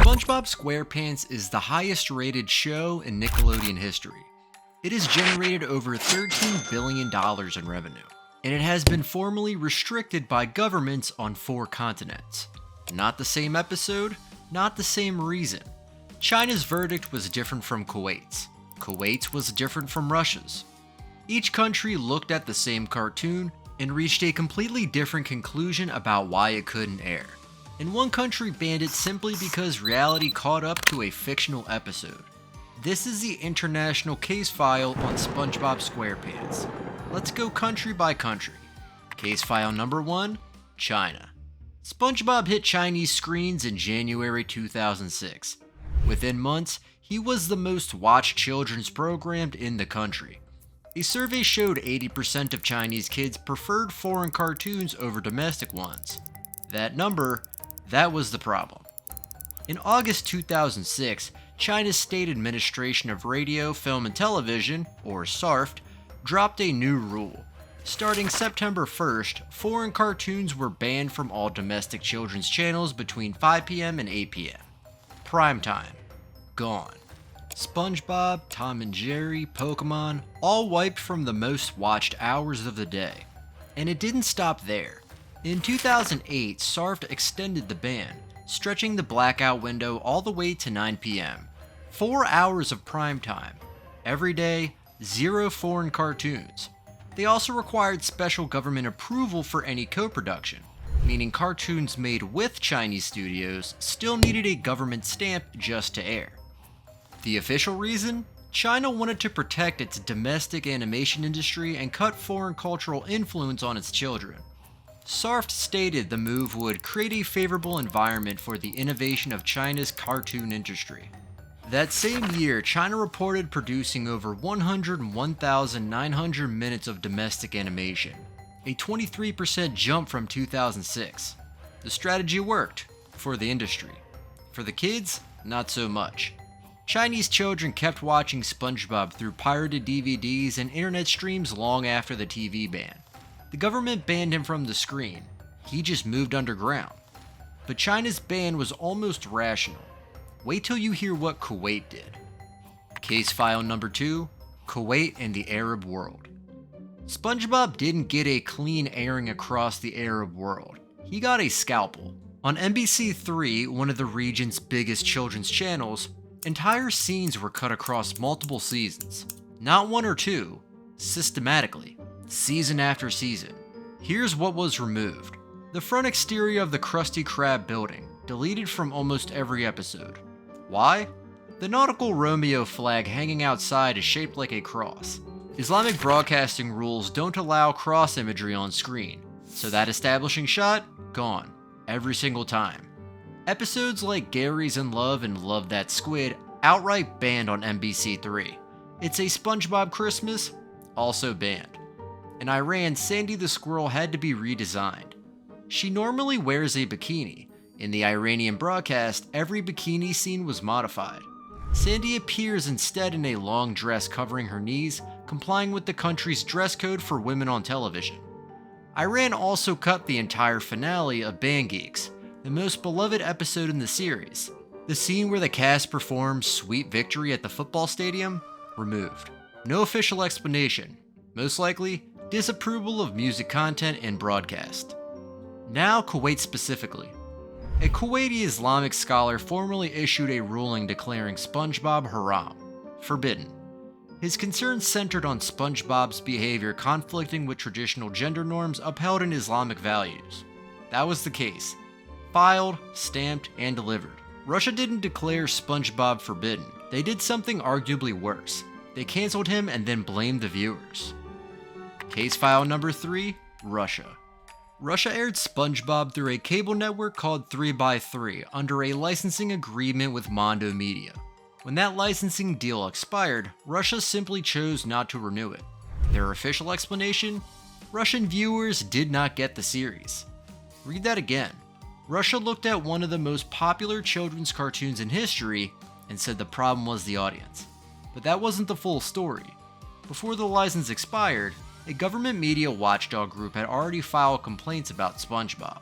SpongeBob SquarePants is the highest rated show in Nickelodeon history. It has generated over $13 billion in revenue, and it has been formally restricted by governments on 4 continents. Not the same episode, not the same reason. China's verdict was different from Kuwait's. Kuwait's was different from Russia's. Each country looked at the same cartoon and reached a completely different conclusion about why it couldn't air. And one country banned it simply because reality caught up to a fictional episode. This is the international case file on SpongeBob SquarePants. Let's go country by country. Case file number 1, China. SpongeBob hit Chinese screens in January 2006. Within months, he was the most watched children's program in the country. A survey showed 80% of Chinese kids preferred foreign cartoons over domestic ones. That was the problem. In August 2006, China's State Administration of Radio, Film and Television, or SARFT, dropped a new rule. Starting September 1st, foreign cartoons were banned from all domestic children's channels between 5 p.m. and 8 p.m. Prime time. Gone. SpongeBob, Tom and Jerry, Pokemon, all wiped from the most watched hours of the day. And it didn't stop there. In 2008, SARFT extended the ban, stretching the blackout window all the way to 9 p.m. 4 hours of prime time. Every day, 0 foreign cartoons. They also required special government approval for any co-production, meaning cartoons made with Chinese studios still needed a government stamp just to air. The official reason? China wanted to protect its domestic animation industry and cut foreign cultural influence on its children. SARFT stated the move would create a favorable environment for the innovation of China's cartoon industry. That same year, China reported producing over 101,900 minutes of domestic animation, a 23% jump from 2006. The strategy worked, for the industry. For the kids, not so much. Chinese children kept watching SpongeBob through pirated DVDs and internet streams long after the TV ban. The government banned him from the screen. He just moved underground. But China's ban was almost rational. Wait till you hear what Kuwait did. Case file number 2, Kuwait and the Arab world. SpongeBob didn't get a clean airing across the Arab world. He got a scalpel. On NBC3, one of the region's biggest children's channels, entire scenes were cut across multiple seasons. Not 1 or 2, systematically. Season after season. Here's what was removed. The front exterior of the Krusty Krab building, deleted from almost every episode. Why? The nautical Romeo flag hanging outside is shaped like a cross. Islamic broadcasting rules don't allow cross imagery on screen, so that establishing shot, gone. Every single time. Episodes like Gary's in Love and Love That Squid, outright banned on NBC3. It's a SpongeBob Christmas, also banned. In Iran, Sandy the squirrel had to be redesigned. She normally wears a bikini. In the Iranian broadcast, every bikini scene was modified. Sandy appears instead in a long dress covering her knees, complying with the country's dress code for women on television. Iran also cut the entire finale of Band Geeks, the most beloved episode in the series. The scene where the cast performs Sweet Victory at the football stadium, removed. No official explanation. Most likely, disapproval of music content and broadcast. Now Kuwait specifically. A Kuwaiti Islamic scholar formally issued a ruling declaring SpongeBob haram, forbidden. His concerns centered on SpongeBob's behavior conflicting with traditional gender norms upheld in Islamic values. That was the case. Filed, stamped, and delivered. Russia didn't declare SpongeBob forbidden. They did something arguably worse. They canceled him and then blamed the viewers. Case file number 3, Russia. Russia aired SpongeBob through a cable network called 3x3 under a licensing agreement with Mondo Media. When that licensing deal expired, Russia simply chose not to renew it. Their official explanation? Russian viewers did not get the series. Read that again. Russia looked at one of the most popular children's cartoons in history and said the problem was the audience. But that wasn't the full story. Before the license expired, a government media watchdog group had already filed complaints about SpongeBob.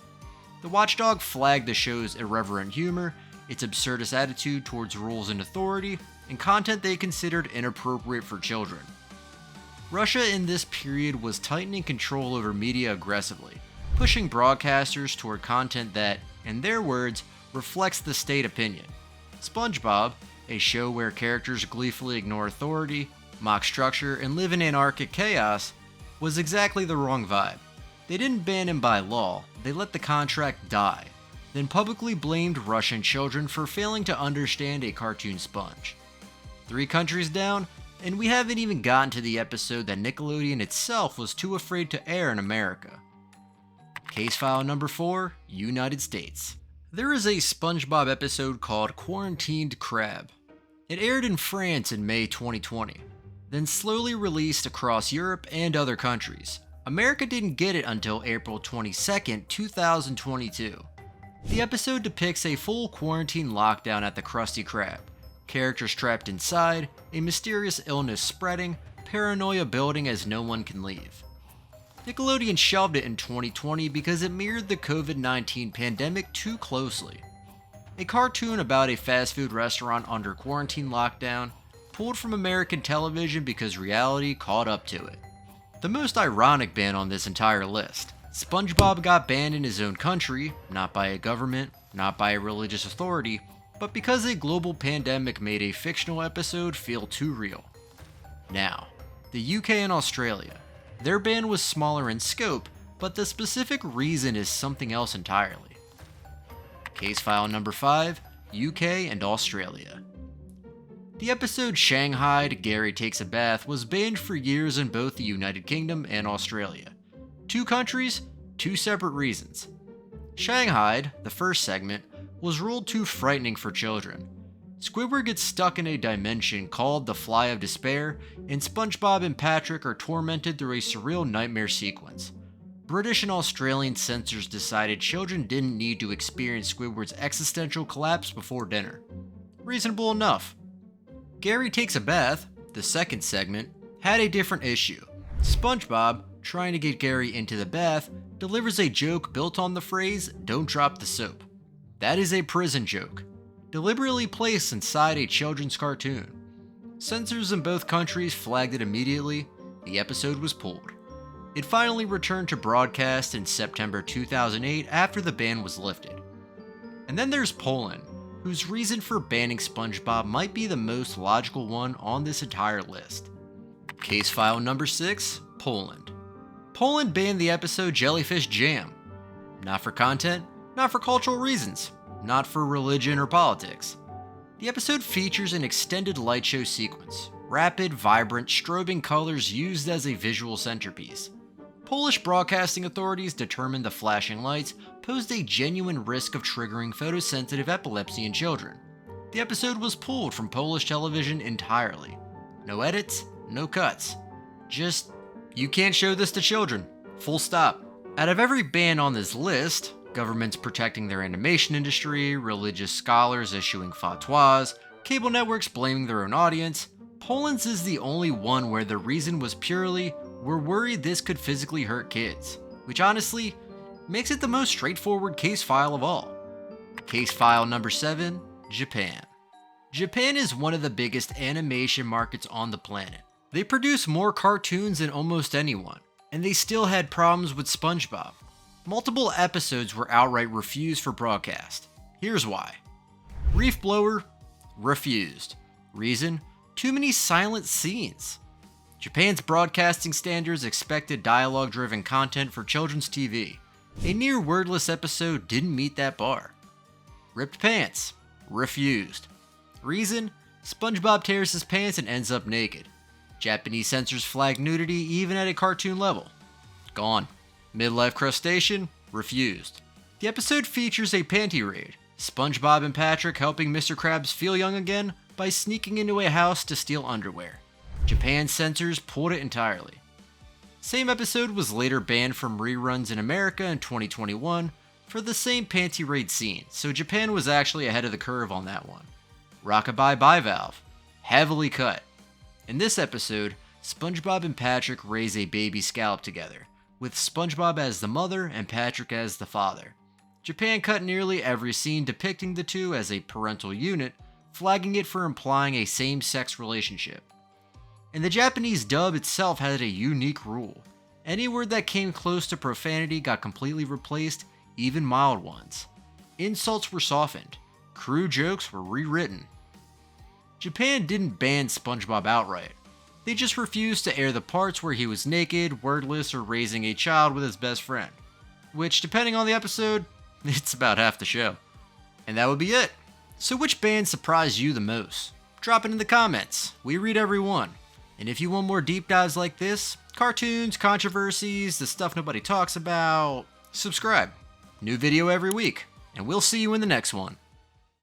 The watchdog flagged the show's irreverent humor its absurdist attitude towards rules and authority, and content they considered inappropriate for children. Russia in this period was tightening control over media aggressively, pushing broadcasters toward content that, in their words, reflects the state opinion. SpongeBob, a show where characters gleefully ignore authority, mock structure, and live in anarchic chaos, was exactly the wrong vibe. They didn't ban him by law, they let the contract die, then publicly blamed Russian children for failing to understand a cartoon sponge. 3 countries down, and we haven't even gotten to the episode that Nickelodeon itself was too afraid to air in America. Case file number 4, United States. There is a SpongeBob episode called Quarantined Crab. It aired in France in May 2020, then slowly released across Europe and other countries. America didn't get it until April 22, 2022. The episode depicts a full quarantine lockdown at the Krusty Krab. Characters trapped inside, a mysterious illness spreading, paranoia building as no one can leave. Nickelodeon shelved it in 2020 because it mirrored the COVID-19 pandemic too closely. A cartoon about a fast food restaurant under quarantine lockdown, pulled from American television because reality caught up to it. The most ironic ban on this entire list. SpongeBob got banned in his own country, not by a government, not by a religious authority, but because a global pandemic made a fictional episode feel too real. Now, the UK and Australia. Their ban was smaller in scope, but the specific reason is something else entirely. Case file number 5, UK and Australia. The episode Shanghaied Gary Takes a Bath was banned for years in both the United Kingdom and Australia. 2 countries, 2 separate reasons. Shanghaied, the first segment, was ruled too frightening for children. Squidward gets stuck in a dimension called the Fly of Despair, and SpongeBob and Patrick are tormented through a surreal nightmare sequence. British and Australian censors decided children didn't need to experience Squidward's existential collapse before dinner. Reasonable enough. Gary Takes a Bath, the second segment, had a different issue. SpongeBob, trying to get Gary into the bath, delivers a joke built on the phrase, "Don't drop the soap." That is a prison joke, deliberately placed inside a children's cartoon. Censors in both countries flagged it immediately. The episode was pulled. It finally returned to broadcast in September 2008 after the ban was lifted. And then there's Poland, whose reason for banning SpongeBob might be the most logical one on this entire list. Case file number 6, Poland. Poland banned the episode Jellyfish Jam. Not for content, not for cultural reasons, not for religion or politics. The episode features an extended light show sequence, rapid, vibrant, strobing colors used as a visual centerpiece. Polish broadcasting authorities determined the flashing lights posed a genuine risk of triggering photosensitive epilepsy in children. The episode was pulled from Polish television entirely. No edits, no cuts. Just, you can't show this to children. Full stop. Out of every ban on this list, governments protecting their animation industry, religious scholars issuing fatwas, cable networks blaming their own audience, Poland's is the only one where the reason was purely, we're worried this could physically hurt kids, which honestly makes it the most straightforward case file of all. Case file number 7, Japan. Japan is one of the biggest animation markets on the planet. They produce more cartoons than almost anyone, and they still had problems with SpongeBob. Multiple episodes were outright refused for broadcast. Here's why. Reef Blower, refused. Reason, too many silent scenes. Japan's broadcasting standards expected dialogue-driven content for children's TV. A near wordless episode didn't meet that bar. Ripped Pants, refused. Reason, SpongeBob tears his pants and ends up naked. Japanese censors flag nudity even at a cartoon level. Gone. Midlife Crustacean, refused. The episode features a panty raid, SpongeBob and Patrick helping Mr. Krabs feel young again by sneaking into a house to steal underwear. Japan censors pulled it entirely. Same episode was later banned from reruns in America in 2021 for the same panty raid scene, so Japan was actually ahead of the curve on that one. Rockabye Bivalve, heavily cut. In this episode, SpongeBob and Patrick raise a baby scallop together, with SpongeBob as the mother and Patrick as the father. Japan cut nearly every scene depicting the two as a parental unit, flagging it for implying a same-sex relationship. And the Japanese dub itself had a unique rule. Any word that came close to profanity got completely replaced, even mild ones. Insults were softened. Crude jokes were rewritten. Japan didn't ban SpongeBob outright. They just refused to air the parts where he was naked, wordless, or raising a child with his best friend. Which, depending on the episode, it's about half the show. And that would be it. So which band surprised you the most? Drop it in the comments. We read every one. And if you want more deep dives like this, cartoons, controversies, the stuff nobody talks about, subscribe. New video every week, and we'll see you in the next one.